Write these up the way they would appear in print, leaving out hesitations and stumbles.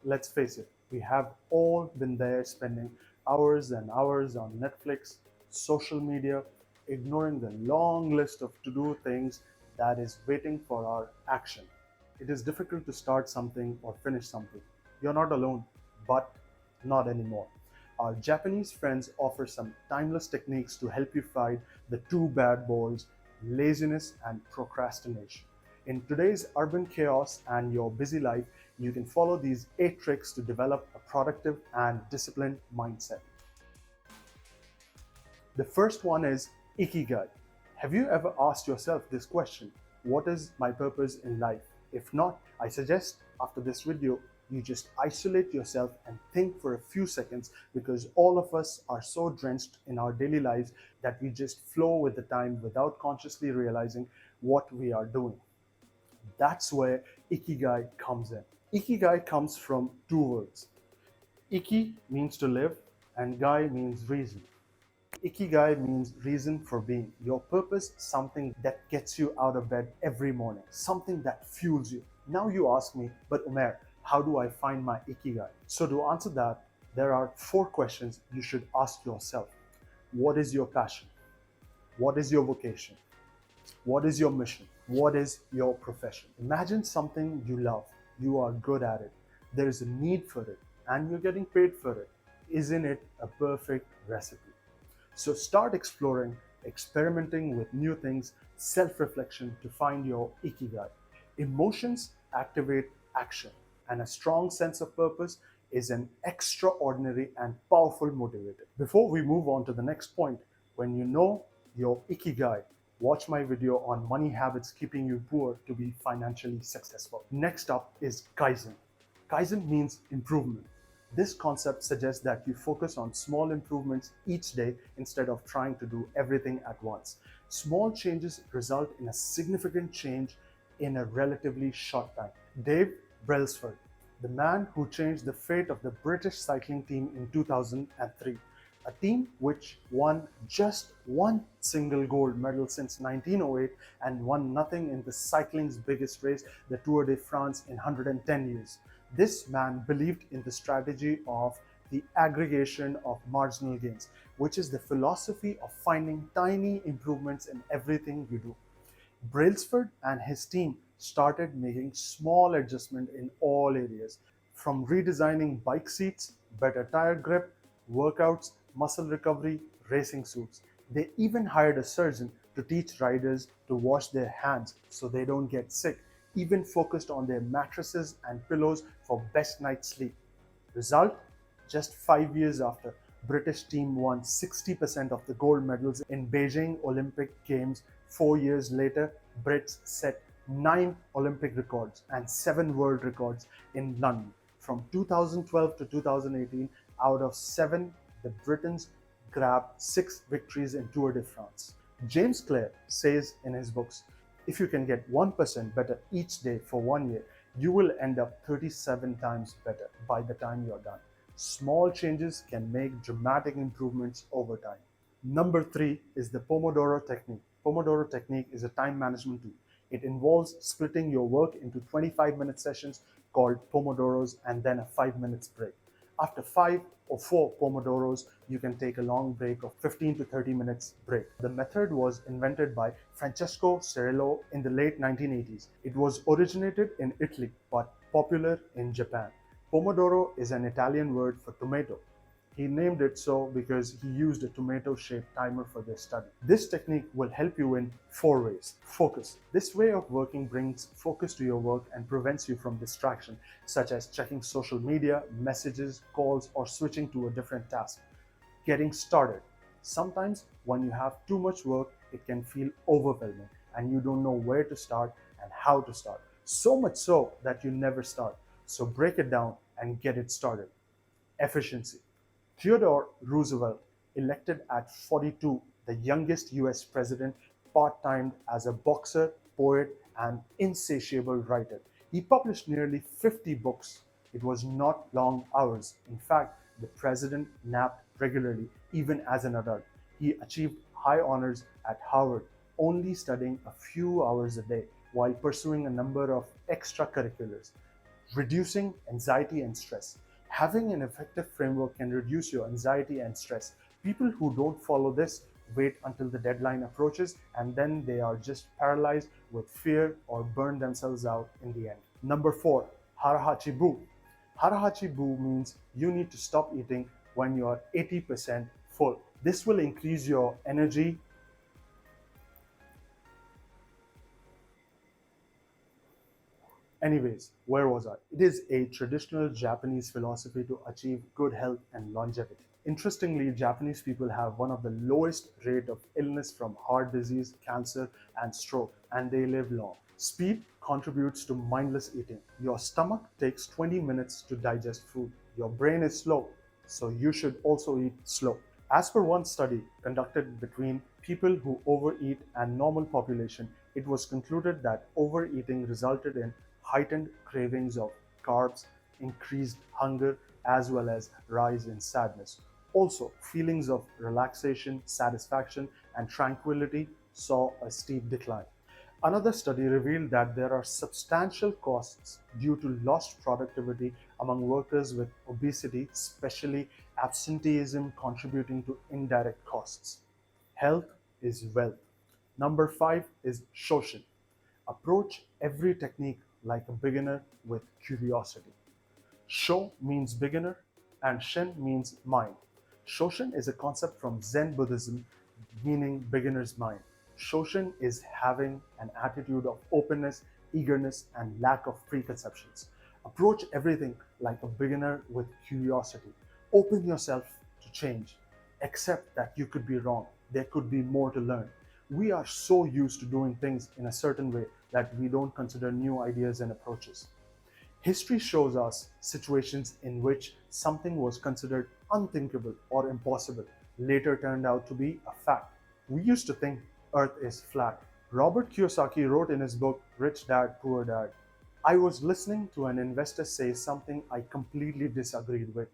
Let's face it, we have all been there spending hours and hours on Netflix, social media, ignoring the long list of to do things that is waiting for our action. It is difficult to start something or finish something. You're not alone, but not anymore. Our Japanese friends offer some timeless techniques to help you fight the two bad boys, laziness and procrastination. In today's urban chaos and your busy life, you can follow these 8 tricks to develop a productive and disciplined mindset. The first one is IKIGAI. Have you ever asked yourself this question? What is my purpose in life? If not, I suggest after this video, you just isolate yourself and think for a few seconds, because all of us are so drenched in our daily lives that we just flow with the time without consciously realizing what we are doing. That's where Ikigai comes in. Ikigai comes from two words. Iki means to live and gai means reason. Ikigai means reason for being. Your purpose, something that gets you out of bed every morning, something that fuels you. Now you ask me, but Umair, how do I find my Ikigai? So to answer that, there are 4 questions you should ask yourself. What is your passion? What is your vocation? What is your mission? What is your profession? Imagine something you love. You are good at it. There is a need for it and you're getting paid for it. Isn't it a perfect recipe? So start exploring, experimenting with new things, self-reflection to find your ikigai. Emotions activate action, and a strong sense of purpose is an extraordinary and powerful motivator. Before we move on to the next point, when you know your ikigai, watch my video on money habits keeping you poor to be financially successful. Next up is Kaizen. Kaizen means improvement. This concept suggests that you focus on small improvements each day instead of trying to do everything at once. Small changes result in a significant change in a relatively short time. Dave Brailsford, the man who changed the fate of the British cycling team in 2003, a team which won just one single gold medal since 1908 and won nothing in the cycling's biggest race, the Tour de France, in 110 years. This man believed in the strategy of the aggregation of marginal gains, which is the philosophy of finding tiny improvements in everything you do. Brailsford and his team started making small adjustments in all areas, from redesigning bike seats, better tire grip, workouts, muscle recovery, racing suits. They even hired a surgeon to teach riders to wash their hands so they don't get sick, even focused on their mattresses and pillows for best night's sleep. Result? Just 5 years after, British team won 60% of the gold medals in Beijing Olympic Games. 4 years later, Brits set 9 Olympic records and 7 world records in London. From 2012 to 2018, out of 7, the Britons grabbed 6 victories in Tour de France. James Clear says in his books, if you can get 1% better each day for 1 year, you will end up 37 times better by the time you're done. Small changes can make dramatic improvements over time. Number 3 is the Pomodoro Technique. Pomodoro Technique is a time management tool. It involves splitting your work into 25-minute sessions called Pomodoros and then a 5 minutes break. After 5 or 4 Pomodoros, you can take a long break of 15 to 30 minutes break. The method was invented by Francesco Cirillo in the late 1980s. It was originated in Italy but popular in Japan. Pomodoro is an Italian word for tomato. He named it so because he used a tomato-shaped timer for their study. This technique will help you in 4 ways. Focus. This way of working brings focus to your work and prevents you from distraction, such as checking social media, messages, calls, or switching to a different task. Getting started. Sometimes when you have too much work, it can feel overwhelming and you don't know where to start and how to start. So much so that you never start. So break it down and get it started. Efficiency. Theodore Roosevelt, elected at 42, the youngest US president, part-timed as a boxer, poet, and insatiable writer. He published nearly 50 books. It was not long hours. In fact, the president napped regularly, even as an adult. He achieved high honors at Harvard, only studying a few hours a day while pursuing a number of extracurriculars. Reducing anxiety and stress. Having an effective framework can reduce your anxiety and stress. People who don't follow this wait until the deadline approaches and then they are just paralyzed with fear or burn themselves out in the end. Number 4, Hara Hachi Bu. Hara Hachi Bu means you need to stop eating when you are 80% full. This will increase your energy. Anyways, where was I? It is a traditional Japanese philosophy to achieve good health and longevity. Interestingly, Japanese people have one of the lowest rate of illness from heart disease, cancer, and stroke, and they live long. Speed contributes to mindless eating. Your stomach takes 20 minutes to digest food. Your brain is slow, so you should also eat slow. As per one study conducted between people who overeat and normal population, it was concluded that overeating resulted in heightened cravings of carbs, increased hunger, as well as rise in sadness. Also, feelings of relaxation, satisfaction, and tranquility saw a steep decline. Another study revealed that there are substantial costs due to lost productivity among workers with obesity, especially absenteeism contributing to indirect costs. Health is wealth. Number 5 is Shoeshine. Approach every technique like a beginner with curiosity. Sho means beginner and Shin means mind. Shoshin is a concept from Zen Buddhism meaning beginner's mind. Shoshin is having an attitude of openness, eagerness, and lack of preconceptions. Approach everything like a beginner with curiosity. Open yourself to change. Accept that you could be wrong. There could be more to learn. We are so used to doing things in a certain way that we don't consider new ideas and approaches. History shows us situations in which something was considered unthinkable or impossible later turned out to be a fact. We used to think Earth is flat. Robert Kiyosaki wrote in his book Rich Dad, Poor Dad, I was listening to an investor say something I completely disagreed with.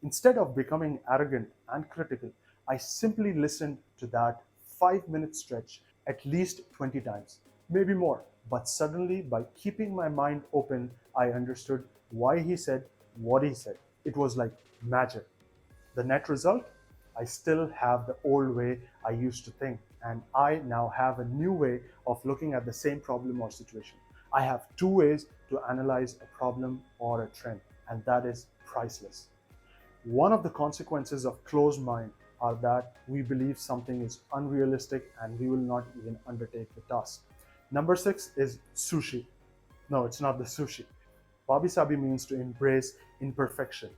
Instead of becoming arrogant and critical, I simply listened to that 5 minute stretch at least 20 times, maybe more. But suddenly, by keeping my mind open, I understood why he said what he said. It was like magic. The net result? I still have the old way I used to think, and I now have a new way of looking at the same problem or situation. I have two ways to analyze a problem or a trend, and that is priceless. One of the consequences of closed mind are that we believe something is unrealistic and we will not even undertake the task. Number 6 is sushi. No, it's not the sushi. Wabi Sabi means to embrace imperfection.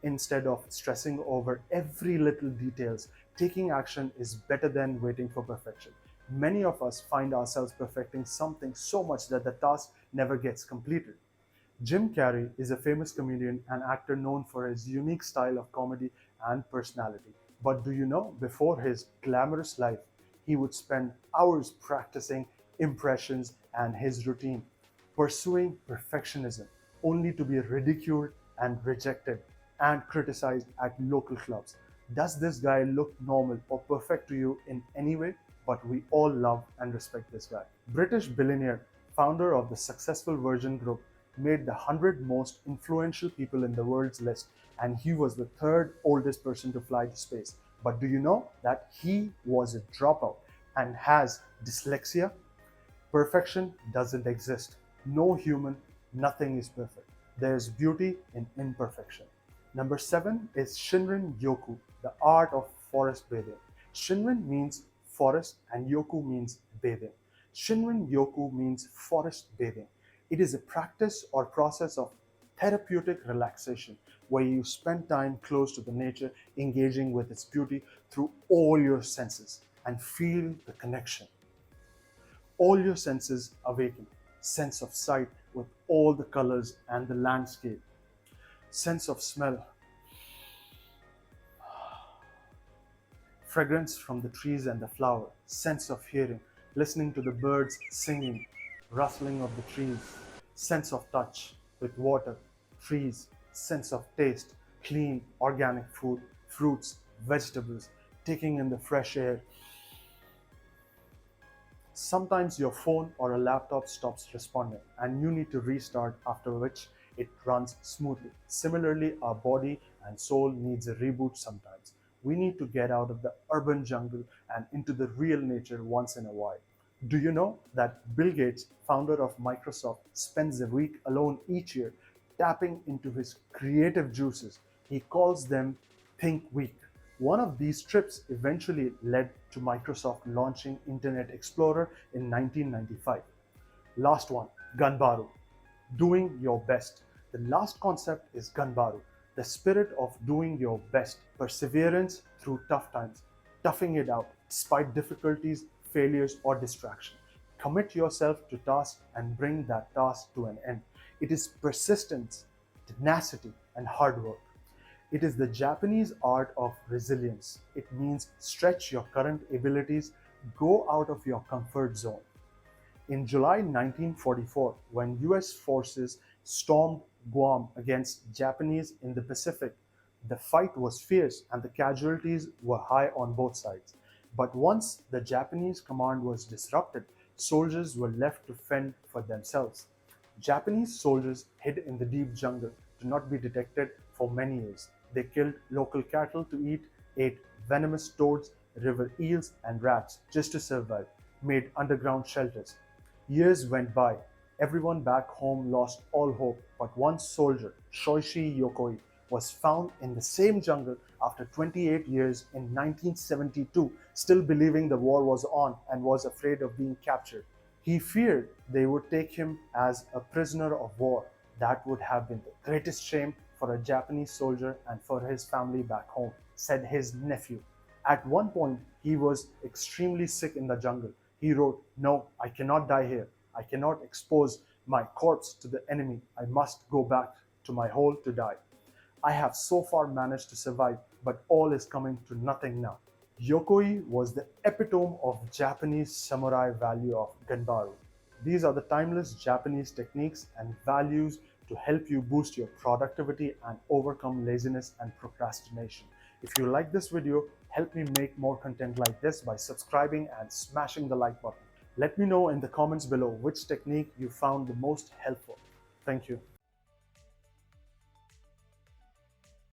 Instead of stressing over every little details, taking action is better than waiting for perfection. Many of us find ourselves perfecting something so much that the task never gets completed. Jim Carrey is a famous comedian and actor known for his unique style of comedy and personality. But do you know, before his glamorous life, he would spend hours practicing impressions and his routine, pursuing perfectionism, only to be ridiculed and rejected and criticized at local clubs. Does this guy look normal or perfect to you in any way? But we all love and respect this guy. British billionaire, founder of the successful Virgin Group, made the 100 most influential people in the world's list, and he was the third oldest person to fly to space. But do you know that he was a dropout and has dyslexia? Perfection doesn't exist. No human, nothing is perfect. There is beauty in imperfection. Number 7 is Shinrin Yoku, the art of forest bathing. Shinrin means forest and Yoku means bathing. Shinrin Yoku means forest bathing. It is a practice or process of therapeutic relaxation where you spend time close to the nature, engaging with its beauty through all your senses and feel the connection. All your senses awaken: sense of sight with all the colors and the landscape, sense of smell, fragrance from the trees and the flower, sense of hearing, listening to the birds singing, rustling of the trees, sense of touch with water, trees, sense of taste, clean organic food, fruits, vegetables, taking in the fresh air. Sometimes your phone or a laptop stops responding and you need to restart, after which it runs smoothly. Similarly, our body and soul needs a reboot sometimes. We need to get out of the urban jungle and into the real nature once in a while. Do you know that Bill Gates, founder of Microsoft, spends a week alone each year tapping into his creative juices? He calls them Think Week. One of these trips eventually led to Microsoft launching Internet Explorer in 1995. Last one, Ganbaru, doing your best. The last concept is Ganbaru, the spirit of doing your best, perseverance through tough times, toughing it out despite difficulties, failures, or distraction. Commit yourself to task and bring that task to an end. It is persistence, tenacity, and hard work. It is the Japanese art of resilience. It means stretch your current abilities, go out of your comfort zone. In July 1944, when US forces stormed Guam against Japanese in the Pacific, the fight was fierce and the casualties were high on both sides. But once the Japanese command was disrupted, soldiers were left to fend for themselves. Japanese soldiers hid in the deep jungle to not be detected for many years. They killed local cattle to eat, ate venomous toads, river eels, and rats just to survive, made underground shelters. Years went by. Everyone back home lost all hope, but one soldier, Shoeshine Yoku, was found in the same jungle after 28 years in 1972, still believing the war was on and was afraid of being captured. He feared they would take him as a prisoner of war. That would have been the greatest shame for a Japanese soldier and for his family back home, said his nephew. At one point, he was extremely sick in the jungle. He wrote, "No, I cannot die here. I cannot expose my corpse to the enemy. I must go back to my hole to die. I have so far managed to survive, but all is coming to nothing now." Yokoi was the epitome of Japanese samurai value of Ganbaru. These are the timeless Japanese techniques and values to help you boost your productivity and overcome laziness and procrastination. If you like this video, help me make more content like this by subscribing and smashing the like button. Let me know in the comments below which technique you found the most helpful. Thank you.